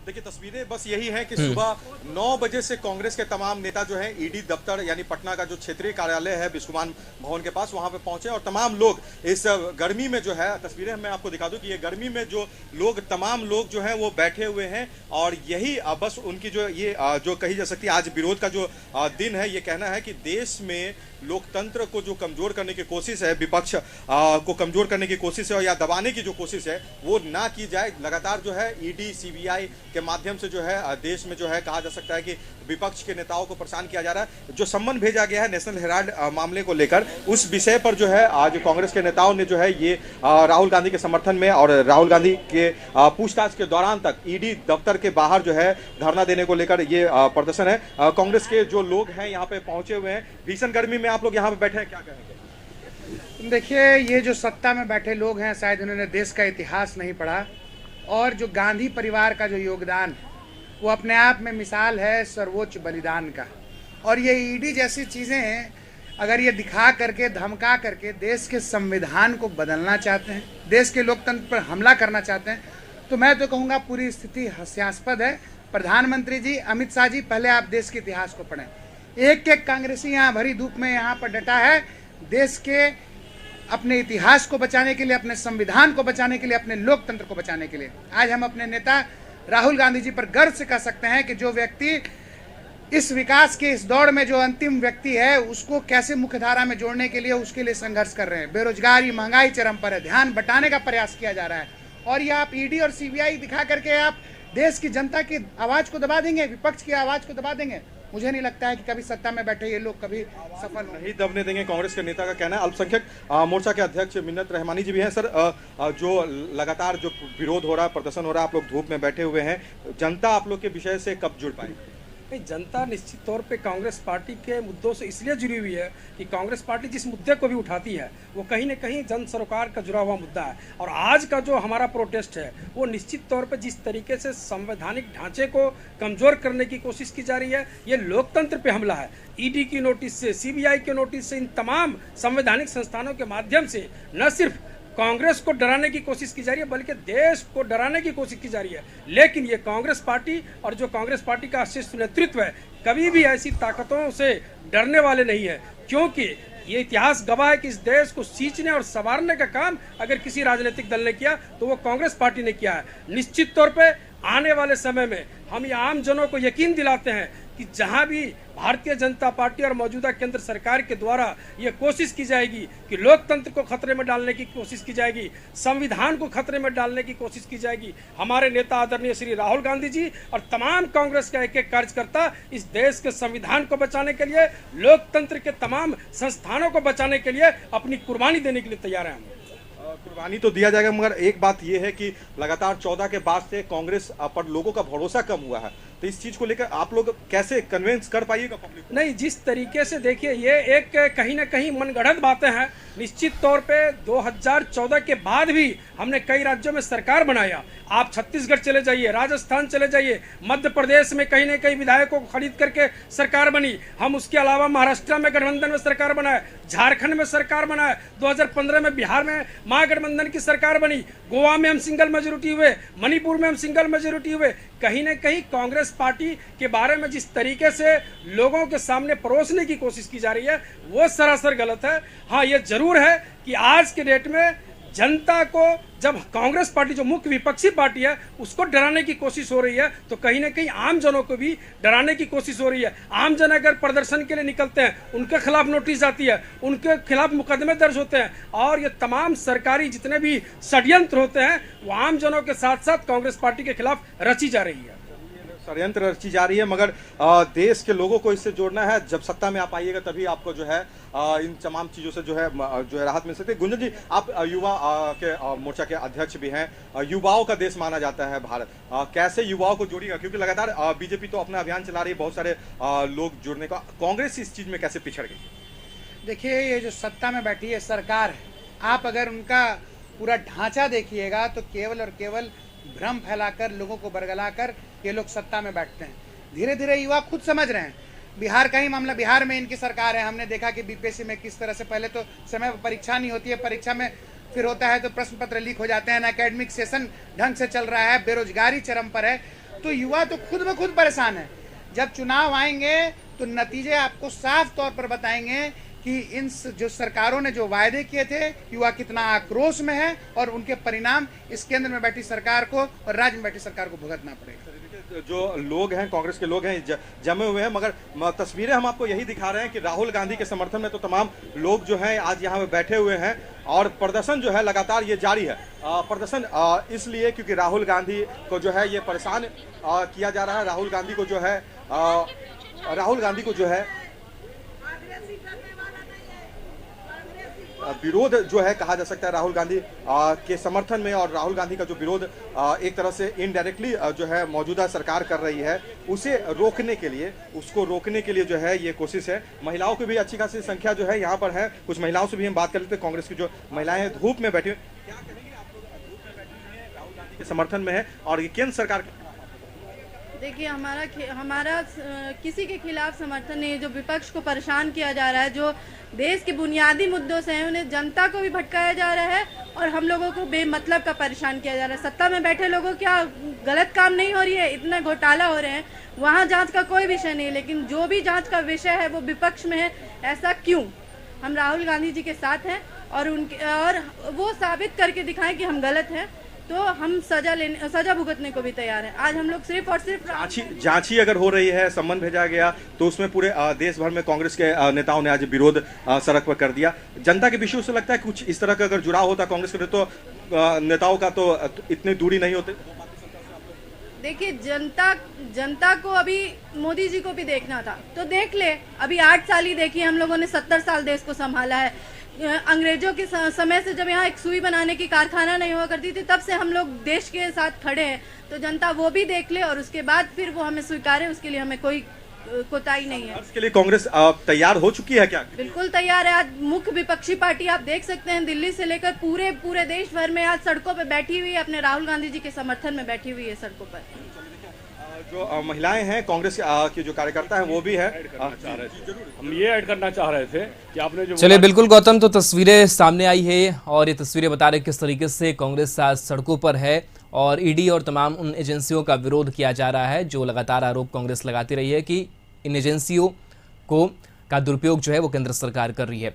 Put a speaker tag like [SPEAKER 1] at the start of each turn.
[SPEAKER 1] देखिए तस्वीरें बस यही हैं कि सुबह 9 बजे से कांग्रेस के तमाम नेता जो हैं ईडी दफ्तर यानी पटना का जो क्षेत्रीय कार्यालय है बिस्कुमान भवन के पास वहां पे पहुंचे और तमाम लोग इस गर्मी में जो है तस्वीरें मैं आपको दिखा दूं कि ये गर्मी में जो लोग तमाम लोग जो हैं वो बैठे हुए हैं और यही बस उनकी जो ये जो कही जा सकती है आज विरोध का जो दिन है ये कहना है कि देश में लोकतंत्र को जो कमजोर करने की कोशिश है विपक्ष को कमजोर करने की कोशिश है या दबाने की जो कोशिश है वो ना की जाए। लगातार जो है ईडी सीबीआई के माध्यम से जो है देश में जो है कहा जा सकता है कि विपक्ष के नेताओं को परेशान किया जा रहा है। जो सम्मन भेजा गया है नेशनल हेराल्ड मामले को लेकर उस विषय पर जो है आज कांग्रेस के नेताओं ने जो है ये राहुल गांधी के समर्थन में और राहुल गांधी के पूछताछ के दौरान तक ईडी दफ्तर के बाहर जो है धरना देने को लेकर ये प्रदर्शन है। कांग्रेस के जो लोग हैं यहाँ पे पहुंचे हुए हैं। भीषण गर्मी में आप लोग यहाँ पे बैठे हैं, क्या कहेंगे?
[SPEAKER 2] देखिए, ये जो सत्ता में बैठे लोग हैं शायद उन्होंने देश का इतिहास नहीं पढ़ा और जो गांधी परिवार का जो योगदान वो अपने आप में मिसाल है सर्वोच्च बलिदान का। और ये ईडी जैसी चीज़ें हैं, अगर ये दिखा करके धमका करके देश के संविधान को बदलना चाहते हैं, देश के लोकतंत्र पर हमला करना चाहते हैं, तो मैं तो कहूँगा पूरी स्थिति हास्यास्पद है। प्रधानमंत्री जी, अमित शाह जी, पहले आप देश के इतिहास को पढ़ें। एक एक कांग्रेसी यहाँ भरी धूप में यहाँ पर डटा है देश के अपने इतिहास को बचाने के लिए, अपने संविधान को बचाने के लिए, अपने लोकतंत्र को बचाने के लिए। आज हम अपने नेता राहुल गांधी जी पर गर्व से कह सकते हैं कि जो व्यक्ति इस विकास के इस दौड़ में जो अंतिम व्यक्ति है उसको कैसे मुख्यधारा में जोड़ने के लिए उसके लिए संघर्ष कर रहे हैं। बेरोजगारी, महंगाई चरम पर है, ध्यान बटाने का प्रयास किया जा रहा है और ये आप ईडी और सीबीआई दिखा करके आप देश की जनता की आवाज को दबा देंगे, विपक्ष की आवाज को दबा देंगे। मुझे नहीं लगता है कि कभी सत्ता में बैठे ये लोग कभी सफल
[SPEAKER 1] नहीं दबने देंगे, कांग्रेस के नेता का कहना है। अल्पसंख्यक मोर्चा के अध्यक्ष मिन्नत रहमानी जी भी हैं। सर, जो लगातार जो विरोध हो रहा है, प्रदर्शन हो रहा है, आप लोग धूप में बैठे हुए हैं, जनता आप लोग के विषय से कब जुड़ पाएगी?
[SPEAKER 3] नहीं, जनता निश्चित तौर पे कांग्रेस पार्टी के मुद्दों से इसलिए जुड़ी हुई है कि कांग्रेस पार्टी जिस मुद्दे को भी उठाती है वो कहीं न कहीं जन सरोकार का जुड़ा हुआ मुद्दा है। और आज का जो हमारा प्रोटेस्ट है वो निश्चित तौर पे जिस तरीके से संवैधानिक ढांचे को कमजोर करने की कोशिश की जा रही है, ये लोकतंत्र पे हमला है। ईडी की नोटिस से, सीबीआई के नोटिस से, इन तमाम संवैधानिक संस्थानों के माध्यम से न सिर्फ कांग्रेस को डराने की कोशिश की जा रही है बल्कि देश को डराने की कोशिश की जा रही है। लेकिन ये कांग्रेस पार्टी और जो कांग्रेस पार्टी का शीर्ष नेतृत्व है कभी भी ऐसी ताकतों से डरने वाले नहीं है, क्योंकि ये इतिहास गवाह है कि इस देश को सींचने और संवारने का काम अगर किसी राजनीतिक दल ने किया तो वो कांग्रेस पार्टी ने किया है। निश्चित तौर पे आने वाले समय में हम ये आम जनों को यकीन दिलाते हैं कि जहां भी भारतीय जनता पार्टी और मौजूदा केंद्र सरकार के द्वारा ये कोशिश की जाएगी कि लोकतंत्र को खतरे में डालने की कोशिश की जाएगी, संविधान को खतरे में डालने की कोशिश की जाएगी, हमारे नेता आदरणीय श्री राहुल गांधी जी और तमाम कांग्रेस का एक एक कार्यकर्ता इस देश के संविधान को बचाने के लिए, लोकतंत्र के तमाम संस्थानों को बचाने के लिए अपनी कुर्बानी देने के लिए तैयार हैं।
[SPEAKER 1] कुर्बानी तो दिया जाएगा, मगर एक बात यह है कि लगातार 14 के बाद से कांग्रेस पर लोगों का भरोसा कम हुआ है, तो इस चीज को लेकर आप लोग कैसे कन्विंस कर पाइएगा पब्लिक को?
[SPEAKER 3] नहीं, जिस तरीके से देखिए ये एक कहीं ना कहीं मनगढ़ंत बातें हैं। निश्चित तौर पे 2014 के बाद भी हमने कई राज्यों में सरकार बनाया। आप छत्तीसगढ़ चले जाइए, राजस्थान चले जाइए, मध्य प्रदेश में कहीं ना कहीं विधायकों को खरीद करके सरकार बनी। हम उसके अलावा महाराष्ट्र में गठबंधन में सरकार बनाए, झारखंड में सरकार बनाए, 2015 में बिहार में महागठबंधन की सरकार बनी, गोवा में हम सिंगल मेजोरिटी हुए, मणिपुर में हम सिंगल मेजोरिटी हुए। कहीं ना कहीं कांग्रेस पार्टी के बारे में जिस तरीके से लोगों के सामने परोसने की कोशिश की जा रही है वो सरासर गलत है। हाँ, ये जरूर है कि आज के डेट में जनता को जब कांग्रेस पार्टी जो मुख्य विपक्षी पार्टी है उसको डराने की कोशिश हो रही है तो कहीं ना कहीं आम जनों को भी डराने की कोशिश हो रही है। आम जन अगर प्रदर्शन के लिए निकलते हैं उनके खिलाफ नोटिस आती है, उनके खिलाफ मुकदमे दर्ज होते हैं और ये तमाम सरकारी जितने भी षड्यंत्र होते हैं वो आम जनों के साथ साथ कांग्रेस पार्टी के खिलाफ रची जा रही है।
[SPEAKER 1] षड्यंत्र रची जा रही है, मगर देश के लोगों को इससे जोड़ना है। जब सत्ता में आप आइएगा तभी आपको जो है इन तमाम चीजों से जो है राहत मिल सकती है। गुंजन जी, आप युवा के मोर्चा के अध्यक्ष भी हैं, युवाओं का देश माना जाता है भारत, कैसे युवाओं को जोड़िएगा? क्योंकि लगातार बीजेपी तो अपना अभियान चला रही है, बहुत सारे लोग जुड़ने का, कांग्रेस इस चीज में कैसे पिछड़ गई?
[SPEAKER 2] देखिए, ये जो सत्ता में बैठी है सरकार है, आप अगर उनका पूरा ढांचा देखिएगा तो केवल और केवल भ्रम फैलाकर, लोगों को बरगलाकर ये लोग सत्ता में बैठते हैं। धीरे धीरे युवा खुद समझ रहे हैं। बिहार का ही मामला, बिहार में इनकी सरकार है, हमने देखा कि बीपीएससी में किस तरह से पहले तो समय पर परीक्षा नहीं होती है, परीक्षा में फिर होता है तो प्रश्न पत्र लीक हो जाते हैं, एकेडमिक सेशन ढंग से चल रहा है, बेरोजगारी चरम पर है। अब तो युवा तो खुद ब खुद परेशान है। जब चुनाव आएंगे तो नतीजे आपको साफ तौर पर बताएंगे कि इन जो सरकारों ने जो वायदे किए थे, युवा कितना आक्रोश में है और उनके परिणाम इस केंद्र में बैठी सरकार को और राज्य में बैठी सरकार को भुगतना पड़ेगा।
[SPEAKER 1] जो लोग हैं, कांग्रेस के लोग हैं, जमे हुए हैं, मगर तस्वीरें हम आपको यही दिखा रहे हैं कि राहुल गांधी के समर्थन में तो तमाम लोग जो हैं आज यहाँ पे बैठे हुए हैं और प्रदर्शन जो है लगातार ये जारी है। प्रदर्शन इसलिए क्योंकि राहुल गांधी को जो है ये परेशान किया जा रहा है। राहुल गांधी को जो है विरोध जो है कहा जा सकता है राहुल गांधी के समर्थन में, और राहुल गांधी का जो विरोध एक तरह से इनडायरेक्टली जो है मौजूदा सरकार कर रही है उसको रोकने के लिए जो है ये कोशिश है। महिलाओं की भी अच्छी खासी संख्या जो है यहाँ पर है। कुछ महिलाओं से भी हम बात कर लेते हैं। कांग्रेस की जो महिलाएं हैं धूप में बैठी, क्या कहेंगे आप लोग? धूप में बैठी हैं, राहुल गांधी के समर्थन में है और ये केंद्र सरकार।
[SPEAKER 4] देखिए, हमारा किसी के खिलाफ समर्थन नहीं है। जो विपक्ष को परेशान किया जा रहा है, जो देश के बुनियादी मुद्दों से हैं, उन्हें जनता को भी भटकाया जा रहा है और हम लोगों को बेमतलब का परेशान किया जा रहा है। सत्ता में बैठे लोगों क्या गलत काम नहीं हो रही है? इतने घोटाला हो रहे हैं, वहाँ जांच का कोई विषय नहीं है, लेकिन जो भी जांच का विषय है वो विपक्ष में है। ऐसा क्यों? हम राहुल गांधी जी के साथ हैं और वो साबित करके दिखाएं कि हम गलत हैं तो हम सजा भुगतने को भी तैयार हैं। आज हम लोग सिर्फ और सिर्फ
[SPEAKER 1] जांच ही अगर हो रही है, सम्मन भेजा गया तो उसमें पूरे देश भर में कांग्रेस के नेताओं ने आज विरोध सड़क पर कर दिया। जनता के विषय से लगता है कुछ इस तरह का अगर जुड़ाव होता कांग्रेस के तो नेताओं का तो इतनी दूरी नहीं होती।
[SPEAKER 4] देखिए, जनता को अभी मोदी जी को भी देखना था तो देख ले। अभी 8 साल ही देखिए, हम लोगों ने 70 साल देश को संभाला है। अंग्रेजों के समय से जब यहाँ एक सुई बनाने की कारखाना नहीं हुआ करती थी, तब से हम लोग देश के साथ खड़े हैं। तो जनता वो भी देख ले और उसके बाद फिर वो हमें स्वीकारे, उसके लिए हमें कोई कोताही नहीं है।
[SPEAKER 1] इसके लिए कांग्रेस तैयार हो चुकी है क्या?
[SPEAKER 4] बिल्कुल तैयार है। आज मुख्य विपक्षी पार्टी आप देख सकते हैं, दिल्ली से लेकर पूरे देश भर में आज सड़कों पर बैठी हुई है, अपने राहुल गांधी जी के समर्थन में बैठी हुई है सड़कों पर।
[SPEAKER 1] जो महिलाएं हैं कांग्रेस के जो कार्यकर्ता हैं वो भी है।
[SPEAKER 5] हम ये ऐड करना चाह रहे थे कि आपने जो
[SPEAKER 6] चलिए बिल्कुल गौतम, तो तस्वीरें सामने आई है और ये तस्वीरें बता रहे किस तरीके से कांग्रेस आज सड़कों पर है और ईडी और तमाम उन एजेंसियों का विरोध किया जा रहा है जो लगातार आरोप कांग्रेस लगाती रही है कि इन एजेंसियों का दुरुपयोग जो है वो केंद्र सरकार कर रही है।